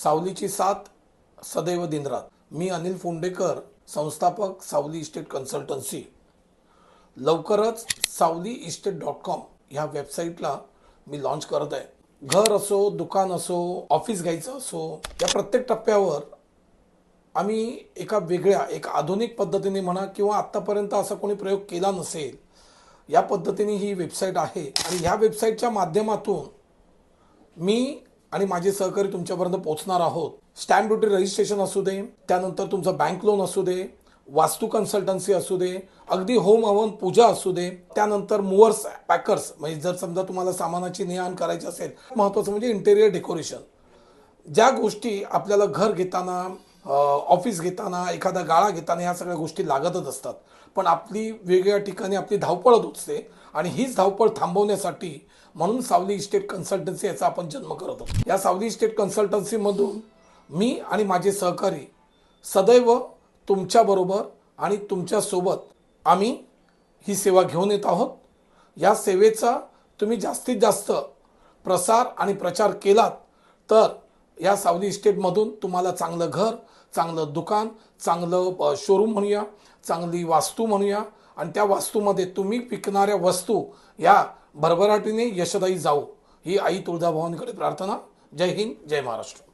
सावलीची साथ सदैव दिनरात। मी अनिल फोंडेकर, संस्थापक सावली इस्टेट कन्सल्टन्सी। लवकरच savliestate.com ह्या वेबसाईटला मी लॉन्च करत आहे। घर असो, दुकान असो, ऑफिस घ्यायचं असो, या प्रत्येक टप्प्यावर आम्ही एका वेगळ्या, एक आधुनिक पद्धतीने म्हणा किंवा आत्तापर्यंत असा कोणी प्रयोग केला नसेल, या पद्धतीने ही वेबसाईट आहे। आणि ह्या वेबसाईटच्या माध्यमातून मी आणि माझे सहकारी तुमच्यापर्यंत पोहोचणार आहोत। स्टॅम्प ड्युटी रजिस्ट्रेशन असू दे, त्यानंतर तुमचं बँक लोन असू दे, वास्तू कन्सल्टन्सी असू दे, अगदी होम हवन पूजा असू दे, त्यानंतर मूवर्स पॅकर्स, म्हणजे जर समजा तुम्हाला सामानाची ने-आण करायची असेल, महत्त्वाचं म्हणजे इंटेरियर डेकोरेशन। ज्या गोष्टी आपल्याला घर घेताना, ऑफिस घेताना, एखादा गाळा घेताना ह्या सगळ्या गोष्टी लागतच असतात, पण आपली वेगवेगळ्या ठिकाणी आपली धावपळ होत असते आणि हीच धावपळ थांबवण्यासाठी म्हणून सावली इस्टेट कन्सल्टन्सी याचा आपण जन्म करत आहोत। या सावली इस्टेट कन्सल्टन्सीमधून मी आणि माझे सहकारी सदैव तुमच्याबरोबर आणि तुमच्यासोबत आम्ही ही सेवा घेऊन येत आहोत। या सेवेचा तुम्ही जास्तीत जास्त प्रसार आणि प्रचार केलात तर या सावली इस्टेटमधून तुम्हाला चांगलं घर, चांगलं दुकान, चांगलं शोरूम म्हणूया, चांगली वास्तू म्हणूया, आणि त्या वास्तूमध्ये तुम्ही विकणाऱ्या वस्तू या भरभराटीने यशदायी जाऊ, ही आई तुळजाभवानीकडे प्रार्थना। जय हिंद, जय महाराष्ट्र।